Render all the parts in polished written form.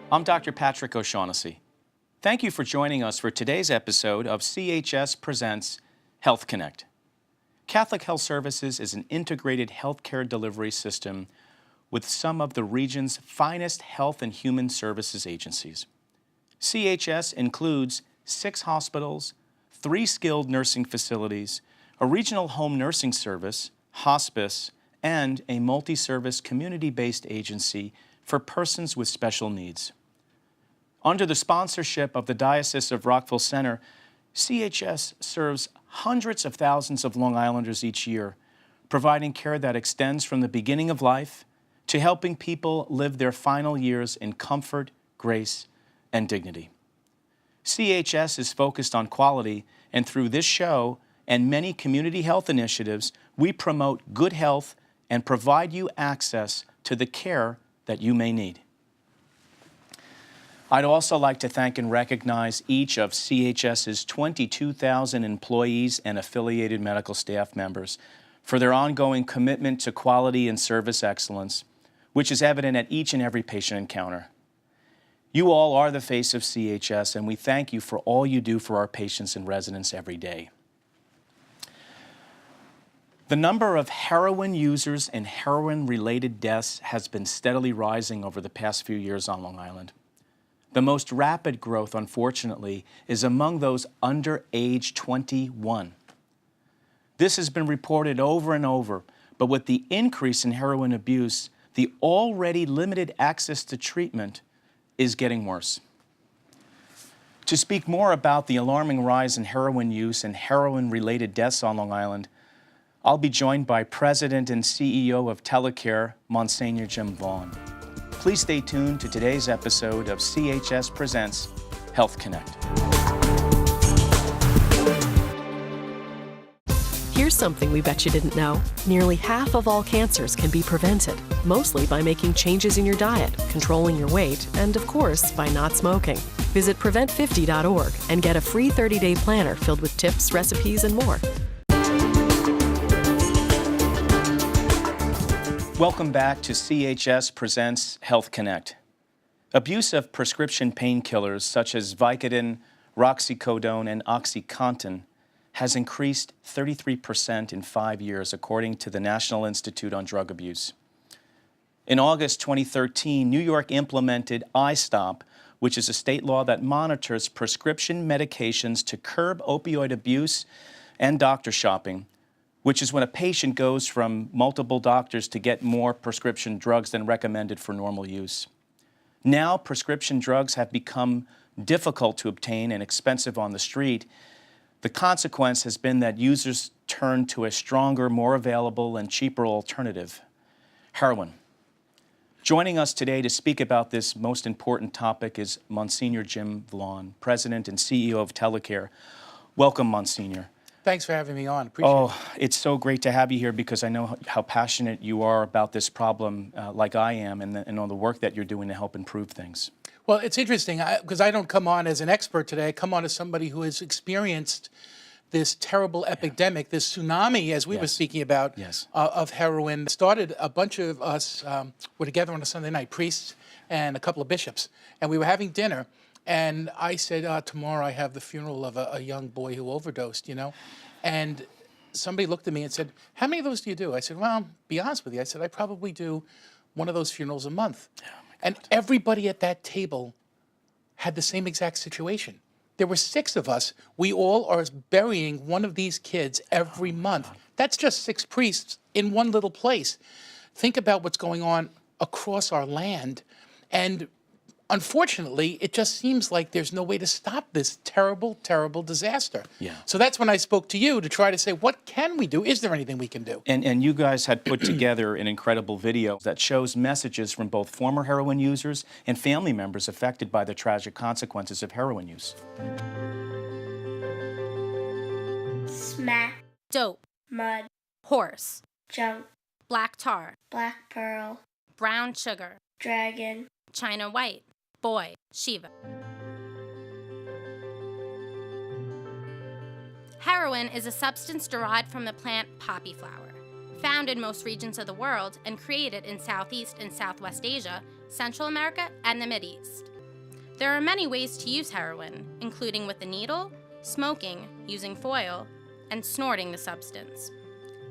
I'm Dr. Patrick O'Shaughnessy. Thank you for joining us for today's episode of CHS Presents Health Connect. Catholic Health Services is an integrated healthcare delivery system with some of the region's finest health and human services agencies. CHS includes 6 hospitals, 3 skilled nursing facilities, a regional home nursing service, hospice, and a multi-service community-based agency for persons with special needs. Under the sponsorship of the Diocese of Rockville Center, CHS serves hundreds of thousands of Long Islanders each year, providing care that extends from the beginning of life to helping people live their final years in comfort, grace, and dignity. CHS is focused on quality, and through this show and many community health initiatives, we promote good health and provide you access to the care that you may need. I'd also like to thank and recognize each of CHS's 22,000 employees and affiliated medical staff members for their ongoing commitment to quality and service excellence, which is evident at each and every patient encounter. You all are the face of CHS, and we thank you for all you do for our patients and residents every day. The number of heroin users and heroin-related deaths has been steadily rising over the past few years on Long Island. The most rapid growth, unfortunately, is among those under age 21. This has been reported over and over, but with the increase in heroin abuse, the already limited access to treatment is getting worse. To speak more about the alarming rise in heroin use and heroin-related deaths on Long Island, I'll be joined by President and CEO of Telecare, Monsignor Jim Vaughn. Please stay tuned to today's episode of CHS Presents Health Connect. Here's something we bet you didn't know. Nearly half of all cancers can be prevented, mostly by making changes in your diet, controlling your weight, and of course, by not smoking. Visit prevent50.org and get a free 30-day planner filled with tips, recipes, and more. Welcome back to CHS Presents Health Connect. Abuse of prescription painkillers such as Vicodin, Roxicodone, and OxyContin has increased 33% in 5 years, according to the National Institute on Drug Abuse. In August 2013, New York implemented iStop, which is a state law that monitors prescription medications to curb opioid abuse and doctor shopping, which is when a patient goes from multiple doctors to get more prescription drugs than recommended for normal use. Now, prescription drugs have become difficult to obtain and expensive on the street. The consequence has been that users turn to a stronger, more available, and cheaper alternative: heroin. Joining us today to speak about this most important topic is Monsignor Jim Vaughn, President and CEO of Telecare. Welcome, Monsignor. Thanks for having me on. Appreciate it. It's so great to have you here because I know how passionate you are about this problem, like I am, and all the work that you're doing to help improve things. Well, it's interesting because I don't come on as an expert today. I come on as somebody who has experienced this terrible epidemic, this tsunami, as we were speaking about, of heroin. It started, a bunch of us were together on a Sunday night, priests and a couple of bishops, and we were having dinner. And I said, tomorrow I have the funeral of a young boy who overdosed, you know. And somebody looked at me and said, how many of those do you do? I said, well, be honest with you. I said, I probably do one of those funerals a month. And everybody at that table had the same exact situation. There were 6 of us. We all are burying one of these kids every month. That's just 6 priests in one little place. Think about what's going on across our land. And unfortunately, it just seems like there's no way to stop this terrible, terrible disaster. So that's when I spoke to you to try to say, what can we do? Is there anything we can do? And you guys had put together an incredible video that shows messages from both former heroin users and family members affected by the tragic consequences of heroin use. Smack. Dope. Mud. Horse. Junk. Black tar. Black pearl. Brown sugar. Dragon. China white. Boy. Shiva. Heroin is a substance derived from the plant poppy flower, found in most regions of the world and created in Southeast and Southwest Asia, Central America, and the Mideast. There are many ways to use heroin, including with a needle, smoking, using foil, and snorting the substance.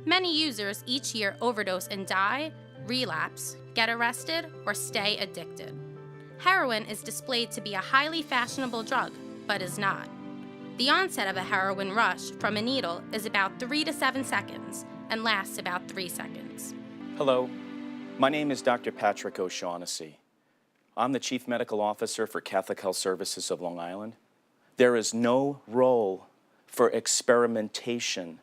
Many users each year overdose and die, relapse, get arrested, or stay addicted. Heroin is displayed to be a highly fashionable drug, but is not. The onset of a heroin rush from a needle is about 3 to 7 seconds and lasts about 3 seconds. Hello, my name is Dr. Patrick O'Shaughnessy. I'm the Chief Medical Officer for Catholic Health Services of Long Island. There is no role for experimentation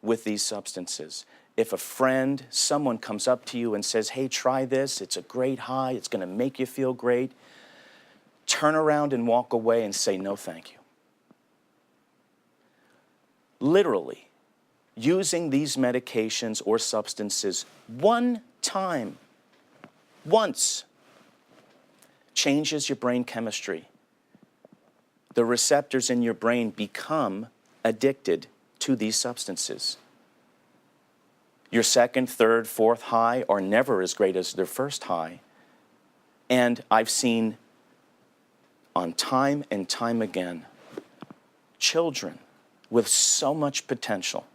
with these substances. If a friend, someone comes up to you and says, hey, try this, it's a great high, it's gonna make you feel great, turn around and walk away and say, no, thank you. Literally, using these medications or substances one time, once, changes your brain chemistry. The receptors in your brain become addicted to these substances. Your second, third, fourth high are never as great as their first high. And I've seen on time and time again, children with so much potential,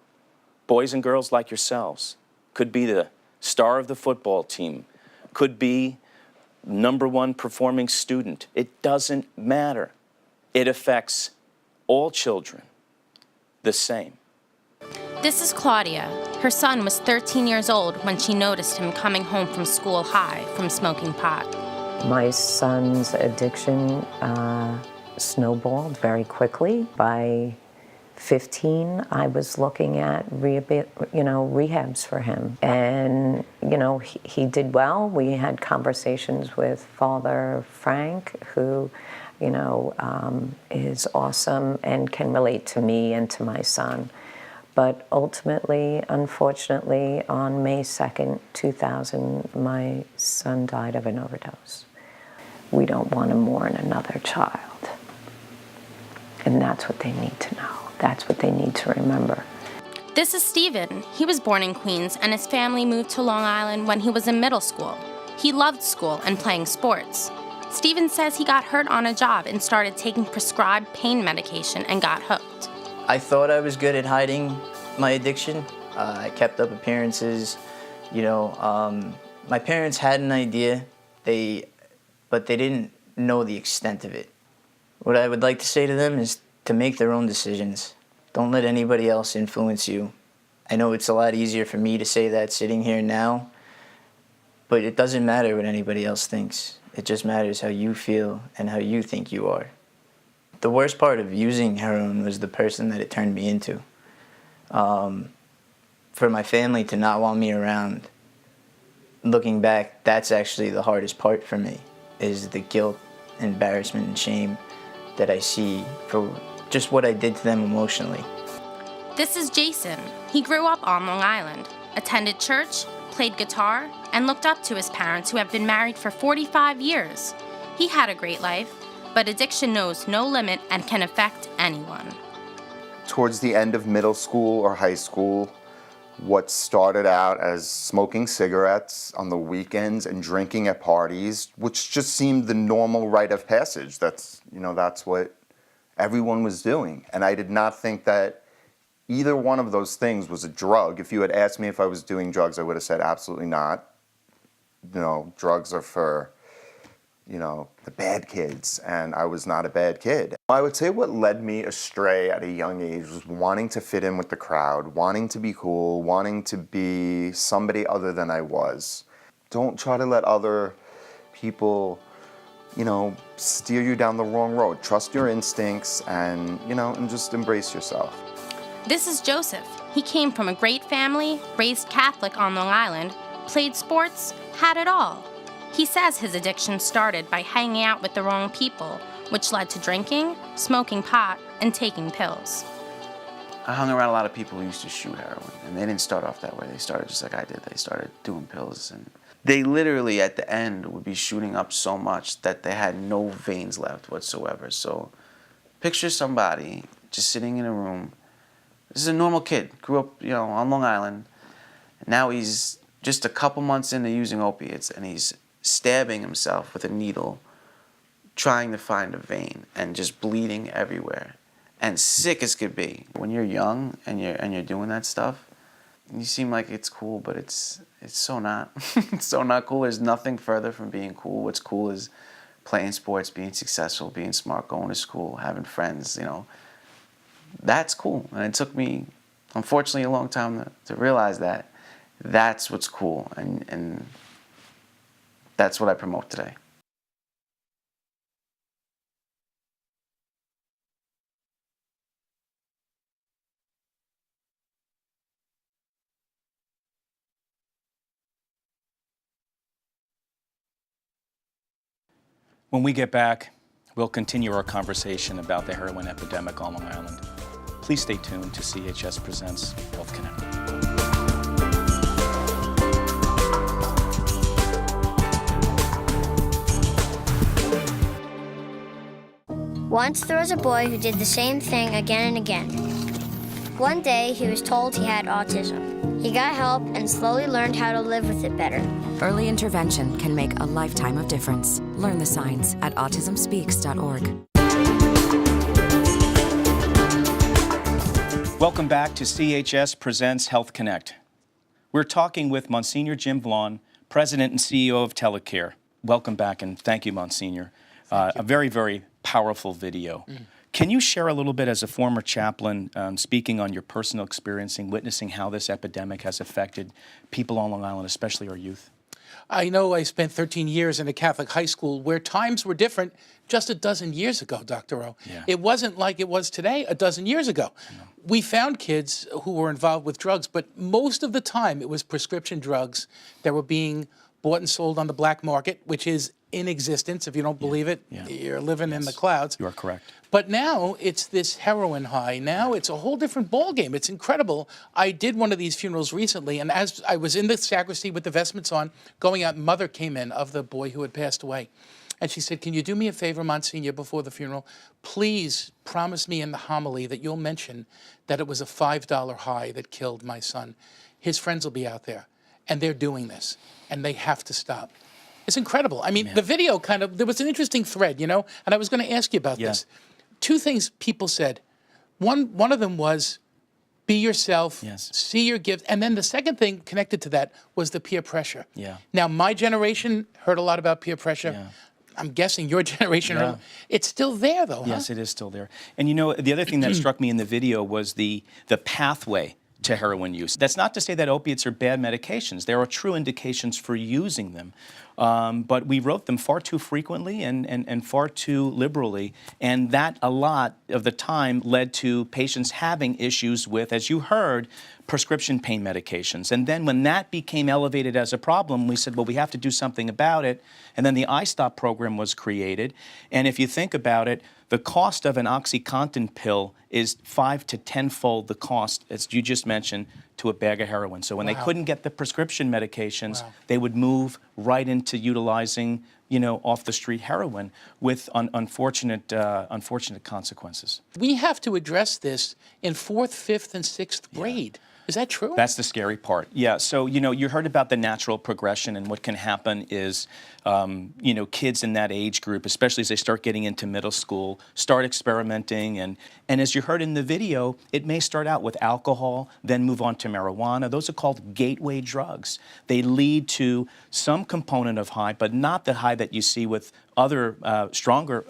boys and girls like yourselves, could be the star of the football team, could be #1 performing student. It doesn't matter. It affects all children the same. This is Claudia. Her son was 13 years old when she noticed him coming home from school high from smoking pot. My son's addiction snowballed very quickly. By 15, I was looking at rehabs for him. And, he did well. We had conversations with Father Frank, who, is awesome and can relate to me and to my son. But ultimately, unfortunately, on May 2nd, 2000, my son died of an overdose. We don't want to mourn another child. And that's what they need to know. That's what they need to remember. This is Stephen. He was born in Queens, and his family moved to Long Island when he was in middle school. He loved school and playing sports. Stephen says he got hurt on a job and started taking prescribed pain medication and got hooked. I thought I was good at hiding my addiction. I kept up appearances. My parents had an idea, but they didn't know the extent of it. What I would like to say to them is to make their own decisions. Don't let anybody else influence you. I know it's a lot easier for me to say that sitting here now, but it doesn't matter what anybody else thinks. It just matters how you feel and how you think you are. The worst part of using heroin was the person that it turned me into. For my family to not want me around, looking back, that's actually the hardest part for me, is the guilt, embarrassment, and shame that I see for just what I did to them emotionally. This is Jason. He grew up on Long Island, attended church, played guitar, and looked up to his parents who have been married for 45 years. He had a great life, but addiction knows no limit and can affect anyone. Towards the end of middle school or high school, what started out as smoking cigarettes on the weekends and drinking at parties, which just seemed the normal rite of passage. That's what everyone was doing. And I did not think that either one of those things was a drug. If you had asked me if I was doing drugs, I would have said absolutely not. Drugs are for, the bad kids, and I was not a bad kid. I would say what led me astray at a young age was wanting to fit in with the crowd, wanting to be cool, wanting to be somebody other than I was. Don't try to let other people, steer you down the wrong road. Trust your instincts and just embrace yourself. This is Joseph. He came from a great family, raised Catholic on Long Island, played sports, had it all. He says his addiction started by hanging out with the wrong people, which led to drinking, smoking pot, and taking pills. I hung around a lot of people who used to shoot heroin, and they didn't start off that way. They started just like I did. They started doing pills, and they literally at the end would be shooting up so much that they had no veins left whatsoever. So picture somebody just sitting in a room. This is a normal kid, grew up, on Long Island. Now he's just a couple months into using opiates, and he's stabbing himself with a needle trying to find a vein and just bleeding everywhere and sick as could be. When you're young and you're doing that stuff, you seem like it's cool, but it's so not. It's so not cool. There's nothing further from being cool. What's cool is playing sports, being successful, being smart, going to school, having friends, you know. That's cool. And it took me, unfortunately, a long time to realize that that's what's cool. And that's what I promote today. When we get back, we'll continue our conversation about the heroin epidemic on Long Island. Please stay tuned to CHS Presents Health Connect. Once there was a boy who did the same thing again and again. One day, he was told he had autism. He got help and slowly learned how to live with it better. Early intervention can make a lifetime of difference. Learn the signs at autismspeaks.org. Welcome back to CHS Presents Health Connect. We're talking with Monsignor Jim Vaughn, President and CEO of Telecare. Welcome back, and thank you, Monsignor. A very, very powerful video. Can you share a little bit as a former chaplain, speaking on your personal experience in witnessing how this epidemic has affected people on Long Island, especially our youth? I know I spent 13 years in a Catholic high school where times were different just a dozen years ago, Dr. O. Yeah. It wasn't like it was today a dozen years ago. No. We found kids who were involved with drugs, but most of the time it was prescription drugs that were being bought and sold on the black market, which is in existence. If you don't believe it, you're living in the clouds. You are correct. But now it's this heroin high. Now it's a whole different ballgame. It's incredible. I did one of these funerals recently, and as I was in the sacristy with the vestments on, going out, mother came in of the boy who had passed away. And she said, "Can you do me a favor, Monsignor, before the funeral? Please promise me in the homily that you'll mention that it was a $5 high that killed my son. His friends will be out there, and they're doing this, and they have to stop." It's incredible. I mean, the video there was an interesting thread, you know, and I was going to ask you about this. Two things people said. One of them was, be yourself, see your gifts. And then the second thing connected to that was the peer pressure. Yeah. Now, my generation heard a lot about peer pressure. Yeah. I'm guessing your generation, it's still there though, huh? Yes, it is still there. And you know, the other thing that struck me in the video was the pathway to heroin use. That's not to say that opiates are bad medications. There are true indications for using them. But we wrote them far too frequently and far too liberally, and that a lot of the time led to patients having issues with, as you heard, prescription pain medications. And then when that became elevated as a problem, we said, well, we have to do something about it. And then the iStop program was created. And if you think about it, the cost of an OxyContin pill is 5 to 10-fold the cost, as you just mentioned, to a bag of heroin. So when they couldn't get the prescription medications, they would move right into utilizing, you know, off-the-street heroin with unfortunate consequences. We have to address this in 4th, 5th, and 6th grade. Is that true? That's the scary part. Yeah, so, you know, you heard about the natural progression, and what can happen is, you know, kids in that age group, especially as they start getting into middle school, start experimenting, and as you heard in the video, it may start out with alcohol, then move on to marijuana. Those are called gateway drugs. They lead to some component of high, but not the high that you see with other stronger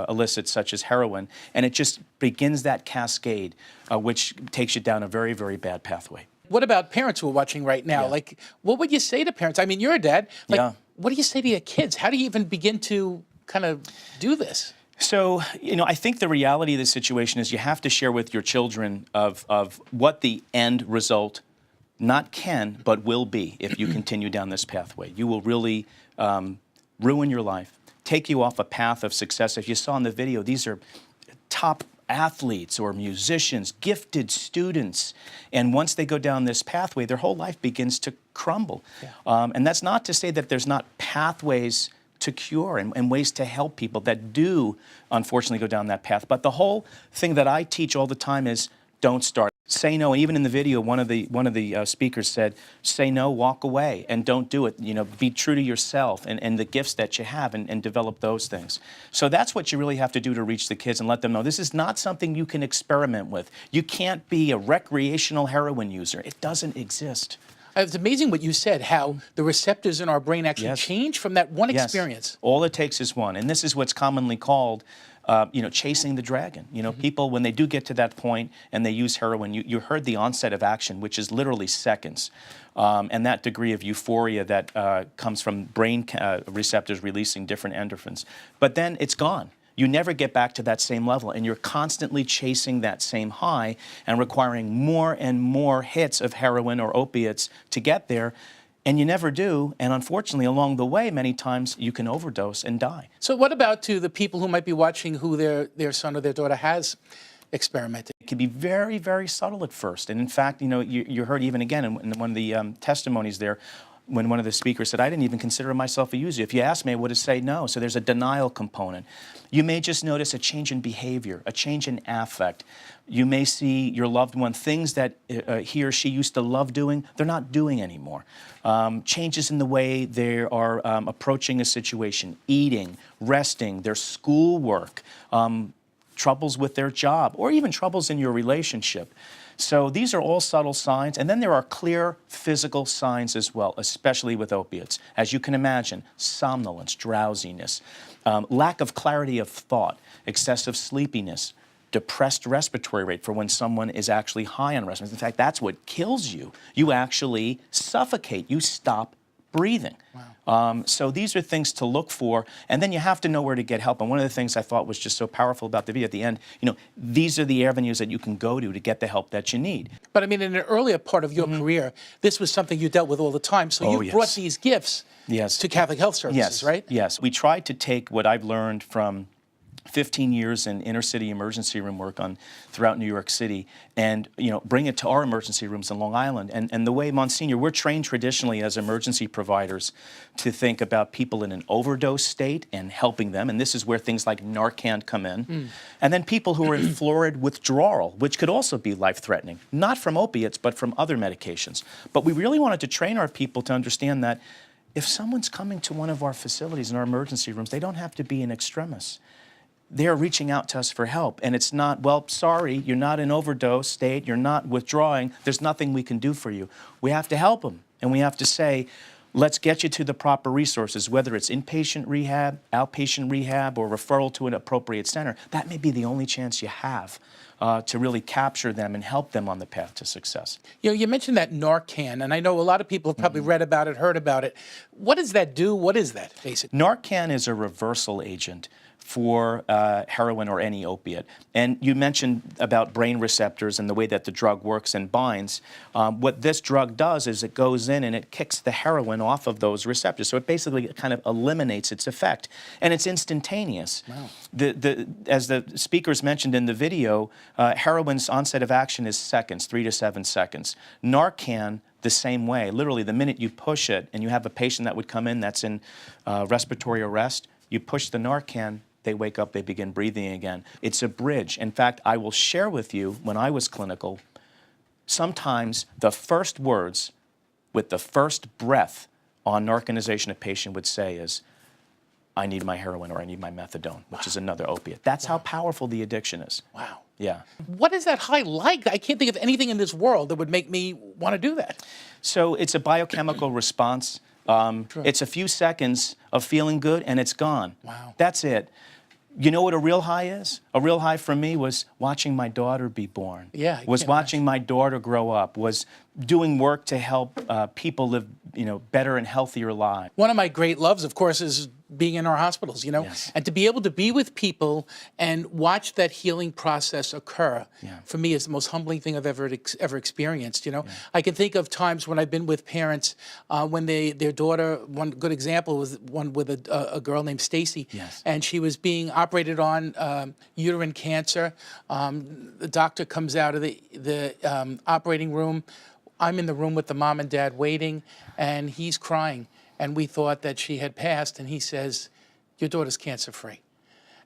illicits such as heroin, and it just begins that cascade, which takes you down a very, very bad pathway. What about parents who are watching right now? Like, what would you say to parents? I mean, you're a dad. Like, what do you say to your kids? How do you even begin to kind of do this? So, you know, I think the reality of the situation is you have to share with your children of what the end result not can, but will be if you continue down this pathway. You will really ruin your life, take you off a path of success. If you saw in the video, these are top athletes or musicians, gifted students, and once they go down this pathway, their whole life begins to crumble. And that's not to say that there's not pathways to cure and ways to help people that do, unfortunately, go down that path. But the whole thing that I teach all the time is don't start. Say no. Even in the video, one of the speakers said, "Say no, walk away, and don't do it. You know, be true to yourself and the gifts that you have, and develop those things." So that's what you really have to do to reach the kids and let them know this is not something you can experiment with. You can't be a recreational heroin user. It doesn't exist. It's amazing what you said, how the receptors in our brain actually Yes. change from that one Yes. experience. All it takes is one, and this is what's commonly called, chasing the dragon. You know, people, when they do get to that point and they use heroin, you heard the onset of action, which is literally seconds. And that degree of euphoria that comes from brain receptors releasing different endorphins. But then it's gone. You never get back to that same level, and you're constantly chasing that same high and requiring more and more hits of heroin or opiates to get there. And you never do, and unfortunately, along the way, many times you can overdose and die. So what about to the people who might be watching who their son or their daughter has experimented? It can be very, very subtle at first. And in fact, you know, you heard even again in one of the testimonies there, when one of the speakers said, "I didn't even consider myself a user. If you asked me, I would have said no." So there's a denial component. You may just notice a change in behavior, a change in affect. You may see your loved one, things that he or she used to love doing, they're not doing anymore. Changes in the way they are approaching a situation, eating, resting, their schoolwork, troubles with their job, or even troubles in your relationship. So these are all subtle signs, and then there are clear physical signs as well, especially with opiates. As you can imagine, somnolence, drowsiness, lack of clarity of thought, excessive sleepiness, depressed respiratory rate for when someone is actually high on respiratory. In fact, that's what kills you. You actually suffocate. You stop breathing. Wow. So these are things to look for, and then you have to know where to get help. And one of the things I thought was just so powerful about the video at the end, you know, these are the avenues that you can go to get the help that you need. But I mean, in an earlier part of your career, this was something you dealt with all the time. So you brought these gifts to Catholic Health Services, right? Yes. We tried to take what I've learned from 15 years in inner city emergency room work throughout New York City, and bring it to our emergency rooms in Long Island. And the way, Monsignor, we're trained traditionally as emergency providers to think about people in an overdose state and helping them, and this is where things like Narcan come in. And then people who are in florid withdrawal, which could also be life-threatening, not from opiates, but from other medications. But we really wanted to train our people to understand that if someone's coming to one of our facilities in our emergency rooms, they don't have to be an extremis. They're reaching out to us for help. And it's not, well, sorry, you're not in overdose state, you're not withdrawing, there's nothing we can do for you. We have to help them. And we have to say, let's get you to the proper resources, whether it's inpatient rehab, outpatient rehab, or referral to an appropriate center. That may be the only chance you have to really capture them and help them on the path to success. You mentioned that Narcan, and I know a lot of people have probably read about it, heard about it. What does that do? What is that, basically? Narcan is a reversal agent for heroin or any opiate. And you mentioned about brain receptors and the way that the drug works and binds. What this drug does is it goes in and it kicks the heroin off of those receptors. So it basically kind of eliminates its effect. And it's instantaneous. Wow. As the speakers mentioned in the video, heroin's onset of action is seconds, 3 to 7 seconds. Narcan, the same way. Literally, the minute you push it, and you have a patient that would come in that's in respiratory arrest, you push the Narcan, they wake up, they begin breathing again. It's a bridge. In fact, I will share with you, when I was clinical, sometimes the first words with the first breath on narcanization a patient would say is, "I need my heroin," or "I need my methadone," which is another opiate. That's how powerful the addiction is. Wow. Yeah. What is that high like? I can't think of anything in this world that would make me want to do that. So it's a biochemical response. It's a few seconds of feeling good, and it's gone. Wow. That's it. You know what a real high is? A real high for me was watching my daughter be born. Yeah. Was watching my daughter grow up. Was doing work to help people live, better and healthier lives. One of my great loves, of course, is being in our hospitals, Yes. and to be able to be with people and watch that healing process occur, for me is the most humbling thing I've ever experienced, I can think of times when I've been with parents when their daughter, one good example was one with a girl named Stacy, and she was being operated on uterine cancer. The doctor comes out of the operating room. I'm in the room with the mom and dad waiting, and he's crying. And we thought that she had passed, and he says, "Your daughter's cancer-free."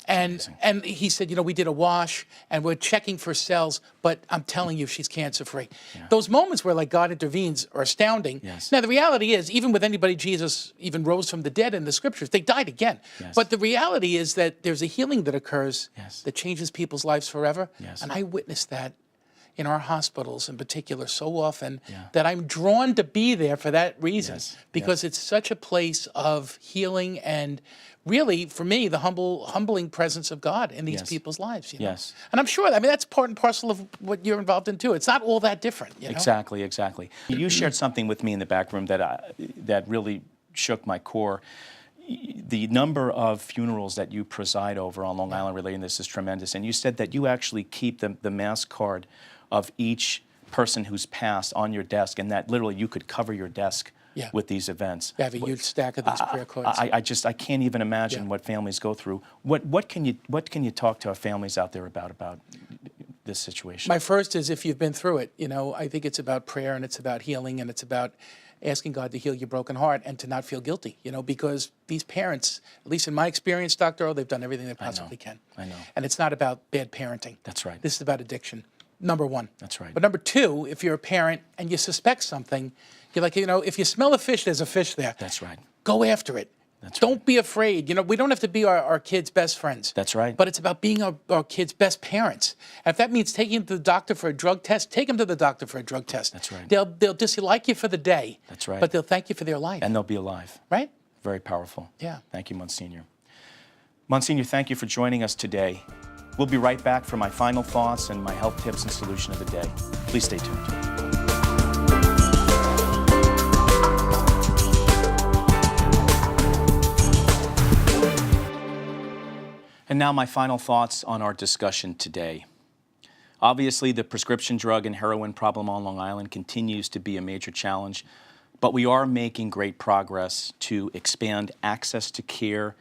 And he said, we did a wash and we're checking for cells, but I'm telling you, she's cancer-free. Yeah. Those moments where God intervenes are astounding. Yes. Now, the reality is, even with anybody Jesus even rose from the dead in the scriptures, they died again. Yes. But the reality is that there's a healing that occurs yes. that changes people's lives forever. Yes. And I witnessed that in our hospitals in particular so often that I'm drawn to be there for that reason, because it's such a place of healing and really, for me, the humbling presence of God in these people's lives. Yes. And I'm sure, that's part and parcel of what you're involved in too. It's not all that different. Exactly. You shared something with me in the back room that really shook my core. The number of funerals that you preside over on Long Island relating this is tremendous. And you said that you actually keep the mass card of each person who's passed on your desk, and that literally you could cover your desk with these events. You have a huge stack of these prayer cards. I can't even imagine what families go through. What can you talk to our families out there about this situation? My first is, if you've been through it, I think it's about prayer and it's about healing and it's about asking God to heal your broken heart and to not feel guilty, because these parents, at least in my experience, Dr. O, they've done everything they possibly can. I know. And it's not about bad parenting. That's right. This is about addiction. Number one. That's right. But number two, if you're a parent and you suspect something, you're like, if you smell a fish, there's a fish there. That's right. Go after it. Don't be afraid. We don't have to be our kids' best friends. That's right. But it's about being our kids' best parents. And if that means taking them to the doctor for a drug test, take them to the doctor for a drug test. That's right. They'll dislike you for the day. That's right. But they'll thank you for their life. And they'll be alive. Right? Very powerful. Yeah. Thank you, Monsignor. Monsignor, thank you for joining us today. We'll be right back for my final thoughts and my health tips and solution of the day. Please stay tuned. And now my final thoughts on our discussion today. Obviously, the prescription drug and heroin problem on Long Island continues to be a major challenge, but we are making great progress to expand access to care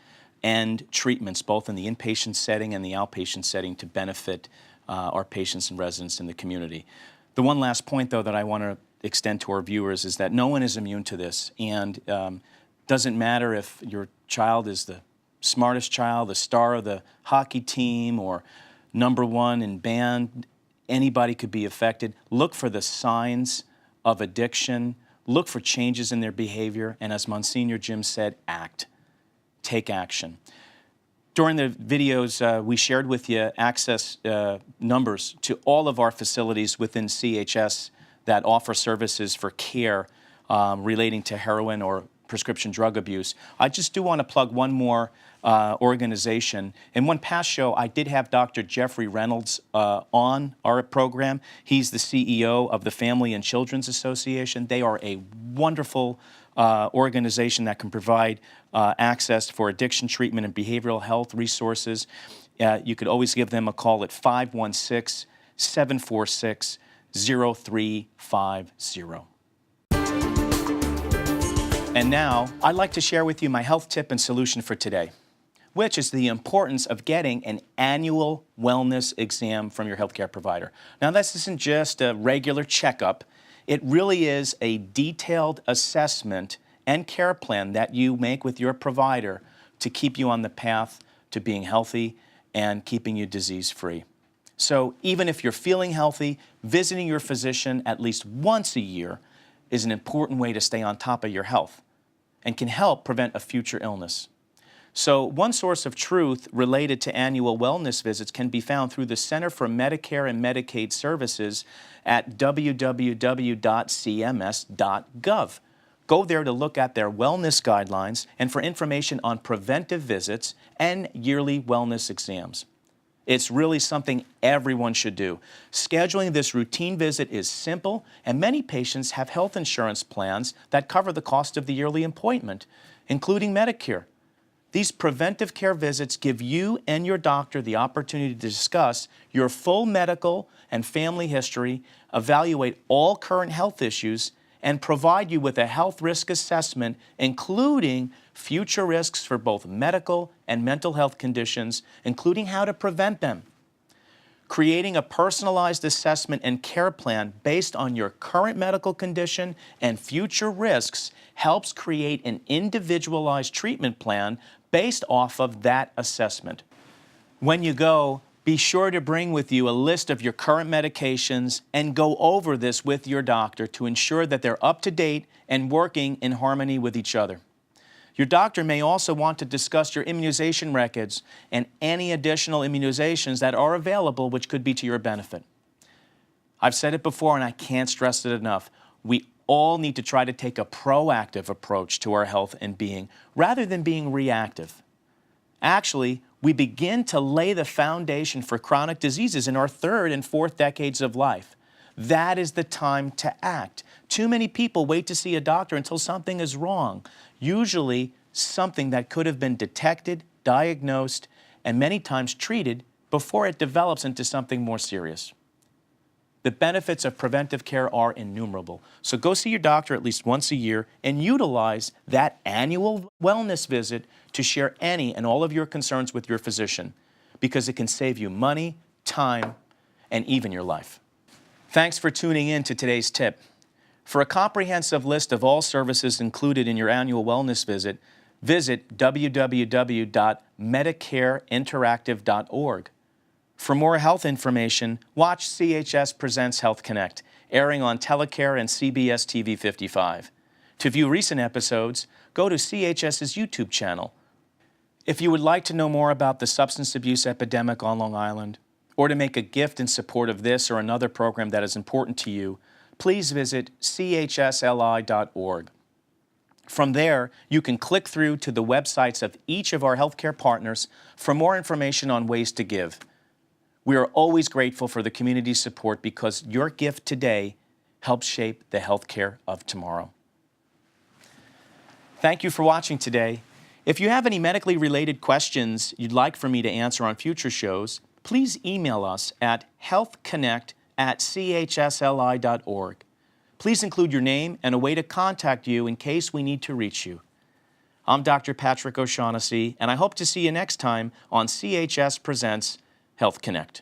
and treatments, both in the inpatient setting and the outpatient setting, to benefit our patients and residents in the community. The one last point, though, that I want to extend to our viewers is that no one is immune to this, and doesn't matter if your child is the smartest child, the star of the hockey team, or #1 in band, anybody could be affected. Look for the signs of addiction, look for changes in their behavior, and as Monsignor Jim said, act. Take action. During the videos, we shared with you access numbers to all of our facilities within CHS that offer services for care relating to heroin or prescription drug abuse. I just do want to plug one more organization. In one past show, I did have Dr. Jeffrey Reynolds on our program. He's the CEO of the Family and Children's Association. They are a wonderful organization that can provide access for addiction treatment and behavioral health resources. You could always give them a call at 516-746-0350. And now, I'd like to share with you my health tip and solution for today, which is the importance of getting an annual wellness exam from your healthcare provider. Now, this isn't just a regular checkup. It really is a detailed assessment and care plan that you make with your provider to keep you on the path to being healthy and keeping you disease-free. So even if you're feeling healthy, visiting your physician at least once a year is an important way to stay on top of your health and can help prevent a future illness. So one source of truth related to annual wellness visits can be found through the Center for Medicare and Medicaid Services at www.cms.gov. Go there to look at their wellness guidelines and for information on preventive visits and yearly wellness exams. It's really something everyone should do. Scheduling this routine visit is simple, and many patients have health insurance plans that cover the cost of the yearly appointment, including Medicare. These preventive care visits give you and your doctor the opportunity to discuss your full medical and family history, evaluate all current health issues, and provide you with a health risk assessment, including future risks for both medical and mental health conditions, including how to prevent them. Creating a personalized assessment and care plan based on your current medical condition and future risks helps create an individualized treatment plan based off of that assessment. When you go, be sure to bring with you a list of your current medications and go over this with your doctor to ensure that they're up to date and working in harmony with each other. Your doctor may also want to discuss your immunization records and any additional immunizations that are available which could be to your benefit. I've said it before and I can't stress it enough. We all need to try to take a proactive approach to our health and being rather than being reactive. Actually, we begin to lay the foundation for chronic diseases in our third and fourth decades of life. That is the time to act. Too many people wait to see a doctor until something is wrong, usually something that could have been detected, diagnosed, and many times treated before it develops into something more serious. The benefits of preventive care are innumerable. So go see your doctor at least once a year and utilize that annual wellness visit to share any and all of your concerns with your physician, because it can save you money, time, and even your life. Thanks for tuning in to today's tip. For a comprehensive list of all services included in your annual wellness visit, visit www.medicareinteractive.org. For more health information, watch CHS Presents Health Connect, airing on Telecare and CBS TV 55. To view recent episodes, go to CHS's YouTube channel. If you would like to know more about the substance abuse epidemic on Long Island, or to make a gift in support of this or another program that is important to you, please visit chsli.org. From there, you can click through to the websites of each of our healthcare partners for more information on ways to give. We are always grateful for the community's support because your gift today helps shape the healthcare of tomorrow. Thank you for watching today. If you have any medically related questions you'd like for me to answer on future shows, please email us at healthconnect@chsli.org. Please include your name and a way to contact you in case we need to reach you. I'm Dr. Patrick O'Shaughnessy, and I hope to see you next time on CHS Presents Health Connect.